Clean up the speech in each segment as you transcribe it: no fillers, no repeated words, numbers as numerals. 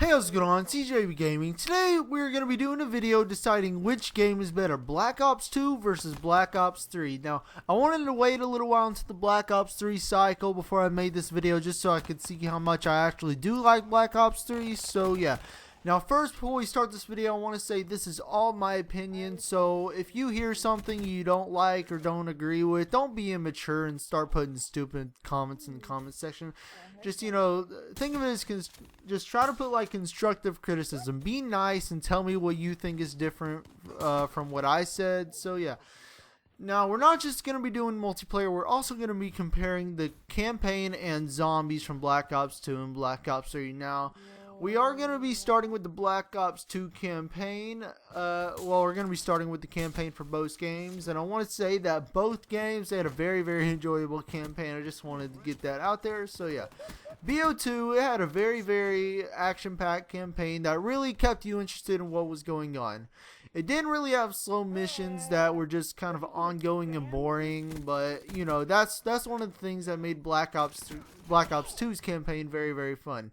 Hey, how's it going on? It's EJB Gaming. Today we're going to be doing a video deciding which game is better, Black Ops 2 versus Black Ops 3. Now, I wanted to wait a little while into the Black Ops 3 cycle before I made this video just so I could see how much I actually do like Black Ops 3, so yeah. Now first, before we start this video, I want to say this is all my opinion, so if you hear something you don't like or don't agree with, don't be immature and start putting stupid comments in the comment section. Just, you know, think of it as just try to put like constructive criticism. Be nice and tell me what you think is different from what I said, so yeah. Now, we're not just going to be doing multiplayer, we're also going to be comparing the campaign and zombies from Black Ops 2 and Black Ops 3. Now, we are going to be starting with the Black Ops 2 campaign. Well, we're going to be starting with the campaign for both games. And I want to say that both games, they had a very, very enjoyable campaign. I just wanted to get that out there. So, yeah. BO2, it had a very, very action-packed campaign that really kept you interested in what was going on. It didn't really have slow missions that were just kind of ongoing and boring. But, you know, that's one of the things that made Black Ops 2's campaign very, very fun.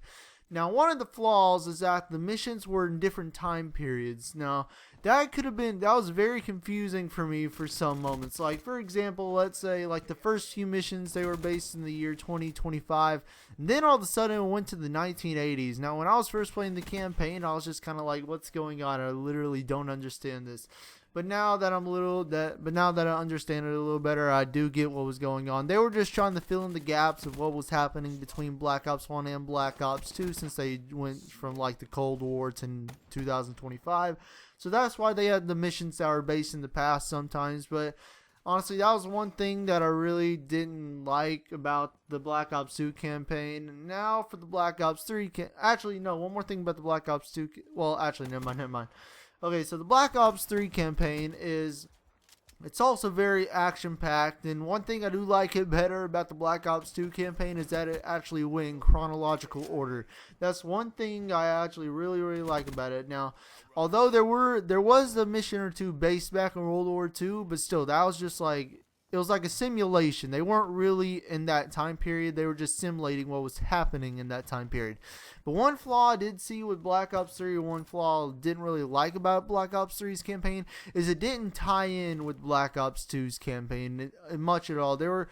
Now, one of the flaws is that the missions were in different time periods. Now, that was very confusing for me for some moments. Like, for example, let's say, like, the first few missions, they were based in the year 2025. And then all of a sudden, it went to the 1980s. Now, when I was first playing the campaign, I was just kind of like, what's going on? I literally don't understand this. But now that I understand it a little better, I do get what was going on. They were just trying to fill in the gaps of what was happening between Black Ops 1 and Black Ops 2, since they went from like the Cold War to 2025. So that's why they had the missions that were based in the past sometimes. But honestly, that was one thing that I really didn't like about the Black Ops 2 campaign. Now for the Black Ops 3, actually no, one more thing about the Black Ops 2. Well, actually, never mind. Okay, so the Black Ops 3 campaign it's also very action-packed, and one thing I do like it better about the Black Ops 2 campaign is that it actually went in chronological order. That's one thing I actually really, really like about it. Now, although there was a mission or two based back in World War II, but still, that was just like, it was like a simulation. They weren't really in that time period. They were just simulating what was happening in that time period. But one flaw I did see with Black Ops 3, or one flaw I didn't really like about Black Ops 3's campaign, is it didn't tie in with Black Ops 2's campaign much at all. There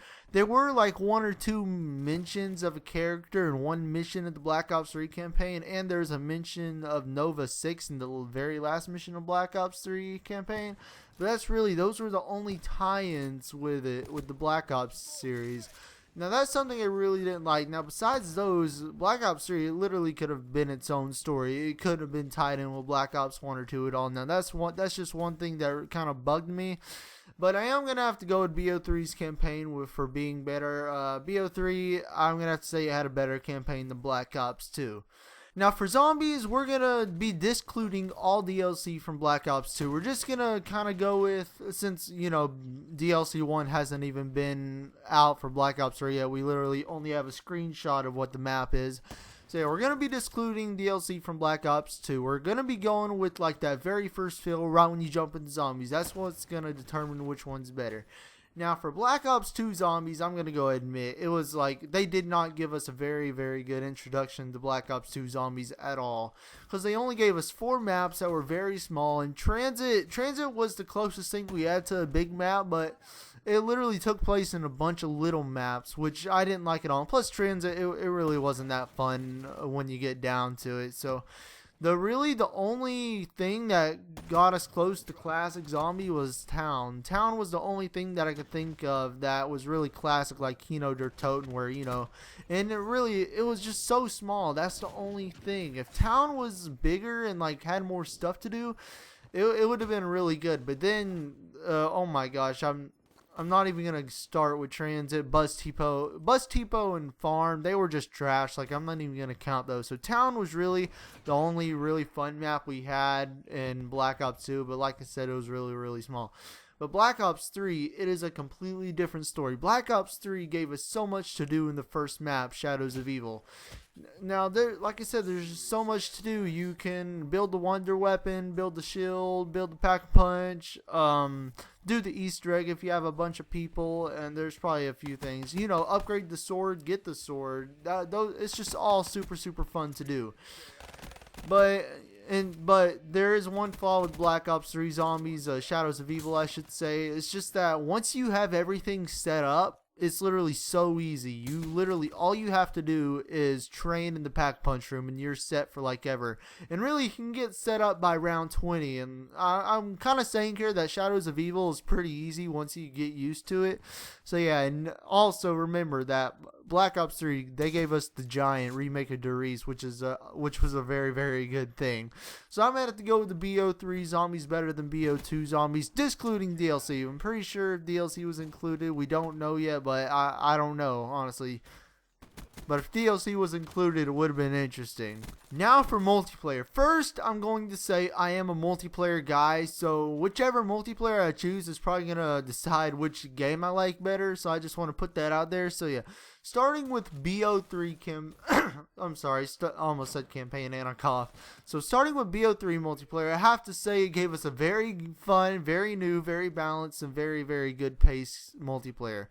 were like one or two mentions of a character in one mission of the Black Ops 3 campaign, and there's a mention of Nova 6 in the very last mission of Black Ops 3 campaign. But those were the only tie-ins with the Black Ops series. Now that's something I really didn't like. Now besides those, Black Ops 3, it literally could have been its own story. It could have been tied in with Black Ops 1 or 2 at all. Now that's just one thing that kind of bugged me. But I am going to have to go with BO3's campaign for being better. BO3, I'm going to have to say it had a better campaign than Black Ops 2. Now for zombies, we're going to be discluding all DLC from Black Ops 2. We're just going to kind of go with, since, you know, DLC 1 hasn't even been out for Black Ops 3 yet, we literally only have a screenshot of what the map is. So yeah, we're going to be discluding DLC from Black Ops 2. We're going to be going with like that very first feel right when you jump into zombies. That's what's going to determine which one's better. Now for Black Ops 2 zombies, I'm going to go ahead and admit, it was like, they did not give us a very, very good introduction to Black Ops 2 zombies at all. Because they only gave us 4 maps that were very small, and Transit was the closest thing we had to a big map, but it literally took place in a bunch of little maps, which I didn't like at all. And plus Transit, it really wasn't that fun when you get down to it, so the only thing that got us close to classic zombie was Town. Town was the only thing that I could think of that was really classic, like Kino der Toten, where, you know, and it was just so small. That's the only thing. If Town was bigger and like had more stuff to do, it would have been really good. But then, oh my gosh, I'm not even going to start with Transit, Bus Tipo and Farm. They were just trash. Like, I'm not even going to count those. So Town was really the only really fun map we had in Black Ops 2. But like I said, it was really, really small. But Black Ops 3, it is a completely different story. Black Ops 3 gave us so much to do in the first map, Shadows of Evil. Now, like I said, there's just so much to do. You can build the Wonder Weapon, build the shield, build the Pack-a-Punch, do the Easter egg if you have a bunch of people, and there's probably a few things. You know, upgrade the sword, get the sword. It's just all super, super fun to do. But there is one flaw with Black Ops 3 Zombies, Shadows of Evil, I should say. It's just that once you have everything set up, it's literally so easy. You literally, all you have to do is train in the pack punch room and you're set for like ever. And really, you can get set up by round 20. And I'm kind of saying here that Shadows of Evil is pretty easy once you get used to it. So yeah, and also remember that Black Ops 3, they gave us the Giant remake of Doris, which was a very, very good thing. So I'm going to have to go with the BO3 Zombies better than BO2 Zombies, discluding DLC. I'm pretty sure DLC was included. We don't know yet, but I don't know, honestly. But if DLC was included, it would have been interesting. Now for multiplayer. First, I'm going to say I am a multiplayer guy, so whichever multiplayer I choose is probably going to decide which game I like better, so I just want to put that out there. So yeah, starting with BO3 I'm sorry, almost said campaign and a cough. So starting with BO3 multiplayer, I have to say it gave us a very fun, very new, very balanced, and very, very good pace multiplayer.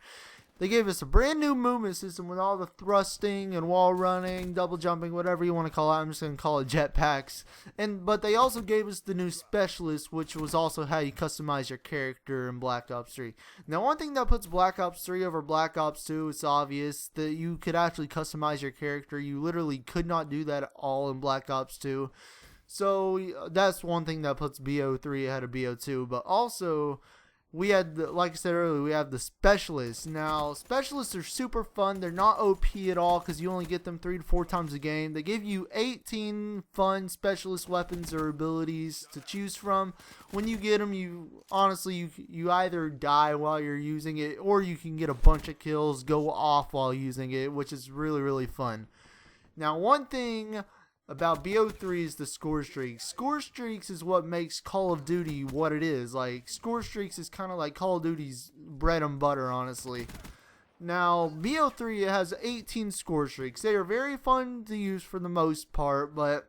They gave us a brand new movement system with all the thrusting and wall running, double jumping, whatever you want to call it. I'm just going to call it jetpacks. But they also gave us the new specialist, which was also how you customize your character in Black Ops 3. Now, one thing that puts Black Ops 3 over Black Ops 2, it's obvious that you could actually customize your character. You literally could not do that at all in Black Ops 2. So that's one thing that puts BO3 ahead of BO2. But also, we had, like I said earlier, we have the specialists. Now, specialists are super fun. They're not OP at all because you only get them 3 to 4 times a game. They give you 18 fun specialist weapons or abilities to choose from. When you get them, you either die while you're using it, or you can get a bunch of kills, go off while using it, which is really, really fun. Now, one thing about BO3 is the score streaks. Score streaks is what makes Call of Duty what it is. Like, score streaks is kind of like Call of Duty's bread and butter, honestly. Now, BO3 has 18 score streaks. They are very fun to use for the most part, but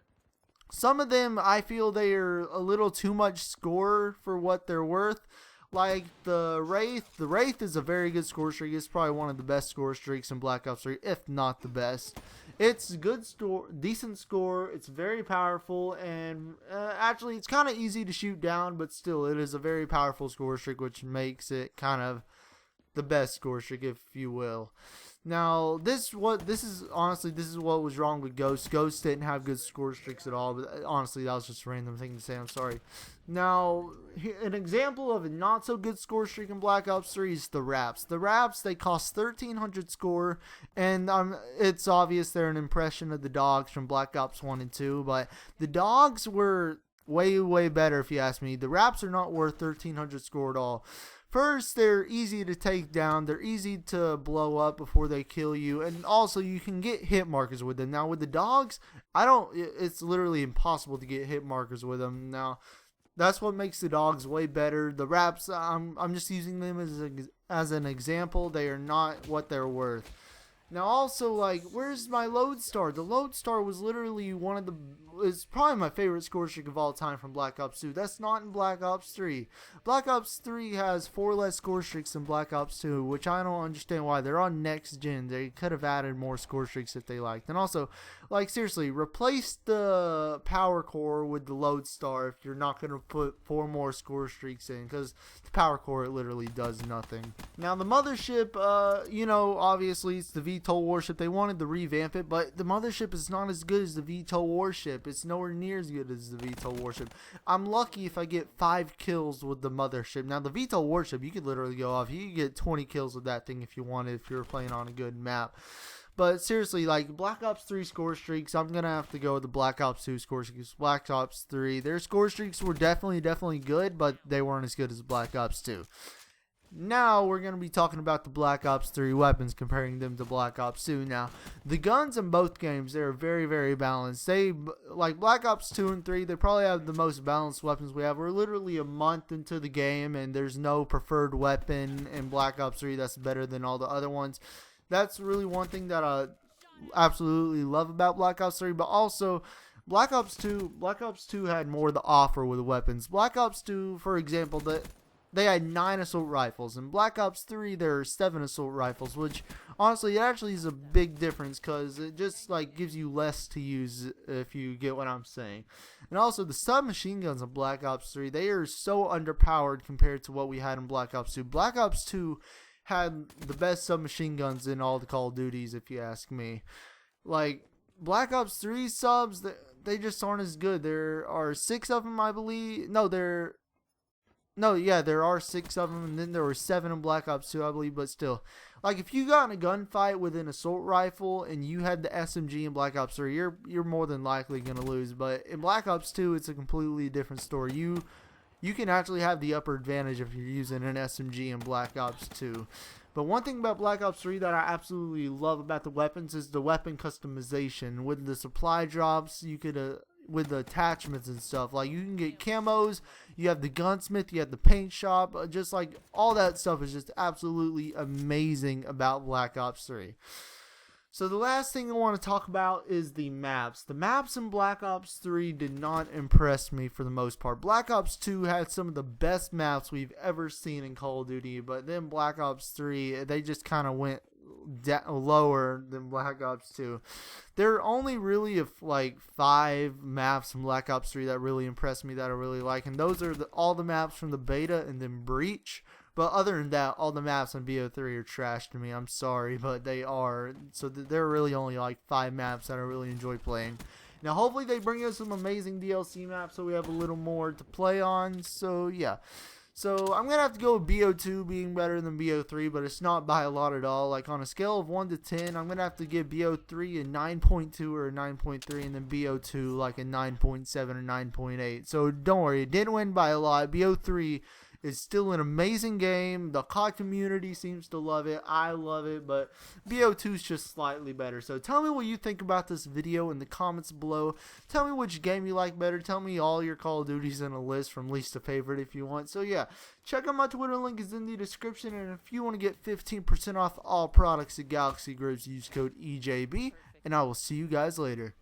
some of them, I feel they are a little too much score for what they're worth. Like the Wraith. The Wraith is a very good score streak. It's probably one of the best score streaks in Black Ops 3, if not the best. It's good score, decent score. It's very powerful, and actually, it's kind of easy to shoot down, but still, it is a very powerful score streak, which makes it kind of the best score streak, if you will. Now, this is what was wrong with Ghost. Ghost didn't have good score streaks at all, but honestly, that was just a random thing to say. I'm sorry. Now, an example of a not so good score streak in Black Ops 3 is the Raps. The Raps, they cost 1,300 score, and it's obvious they're an impression of the Dogs from Black Ops 1 and 2, but the Dogs were way, way better if you ask me. The Raps are not worth 1,300 score at all. First, they're easy to take down. They're easy to blow up before they kill you. And also, you can get hit markers with them. Now, with the Dogs, it's literally impossible to get hit markers with them. Now, that's what makes the Dogs way better. The Raps, I'm just using them as an example. They are not what they're worth. Now, also, like, where's my Lodestar? The Lodestar was literally it's probably my favorite score streak of all time from Black Ops 2. That's not in Black Ops 3. Black Ops 3 has 4 less score streaks than Black Ops 2, which I don't understand why. They're on next gen. They could have added more score streaks if they liked. And also, like, seriously, replace the Power Core with the Lodestar if you're not going to put 4 more score streaks in, because the Power Core, it literally does nothing. Now, the Mothership, obviously, it's the VTOL warship. They wanted to revamp it, but the Mothership is not as good as the VTOL warship. It's nowhere near as good as the VTOL warship. I'm lucky if I get 5 kills with the Mothership. Now, the VTOL warship, you could literally go off. You could get 20 kills with that thing if you wanted, if you were playing on a good map. But seriously, like, Black Ops 3 score streaks, I'm going to have to go with the Black Ops 2 score streaks. Black Ops 3, their score streaks were definitely good, but they weren't as good as Black Ops 2. Now, we're going to be talking about the Black Ops 3 weapons, comparing them to Black Ops 2. Now, the guns in both games, they're very, very balanced. Like Black Ops 2 and 3, they probably have the most balanced weapons we have. We're literally a month into the game, and there's no preferred weapon in Black Ops 3 that's better than all the other ones. That's really one thing that I absolutely love about Black Ops 3, but also Black Ops 2 had more to offer with weapons. Black Ops 2, for example, they had 9 assault rifles. In Black Ops 3, there are 7 assault rifles, which honestly, it actually is a big difference because it just like gives you less to use, if you get what I'm saying. And also, the submachine guns in Black Ops 3, they are so underpowered compared to what we had in Black Ops 2. Black Ops 2 had the best submachine guns in all the Call of Duties, if you ask me. Like, Black Ops 3 subs, they just aren't as good. There are 6 of them, I believe. There are 6 of them, and then there were 7 in Black Ops 2, I believe, but still. Like, if you got in a gunfight with an assault rifle and you had the SMG in Black Ops 3, you're more than likely going to lose. But in Black Ops 2, it's a completely different story. You can actually have the upper advantage if you're using an SMG in Black Ops 2. But one thing about Black Ops 3 that I absolutely love about the weapons is the weapon customization. With the supply drops, you could with the attachments and stuff, like you can get camos, you have the gunsmith, you have the paint shop, just like all that stuff is just absolutely amazing about Black Ops 3. So the last thing I want to talk about is the maps. The maps in Black Ops 3 did not impress me for the most part. Black Ops 2 had some of the best maps we've ever seen in Call of Duty, but then Black Ops 3, they just kind of went lower than Black Ops 2. There are only really like 5 maps in Black Ops 3 that really impressed me, that I really like, and those are all the maps from the beta and then Breach. But other than that, all the maps on BO3 are trash to me. I'm sorry, but they are. So there are really only like 5 maps that I really enjoy playing. Now, hopefully they bring us some amazing DLC maps so we have a little more to play on. So, yeah. So, I'm going to have to go with BO2 being better than BO3, but it's not by a lot at all. Like, on a scale of 1 to 10, I'm going to have to give BO3 a 9.2 or a 9.3, and then BO2 like a 9.7 or 9.8. So, don't worry, it didn't win by a lot. BO3 is still an amazing game. The COD community seems to love it. I love it, but BO2 is just slightly better. So tell me what you think about this video in the comments below. Tell me which game you like better. Tell me all your Call of Duties in a list from least to favorite if you want. So yeah, check out my Twitter link is in the description. And if you want to get 15% off all products at Galaxy Groups, use code EJB. And I will see you guys later.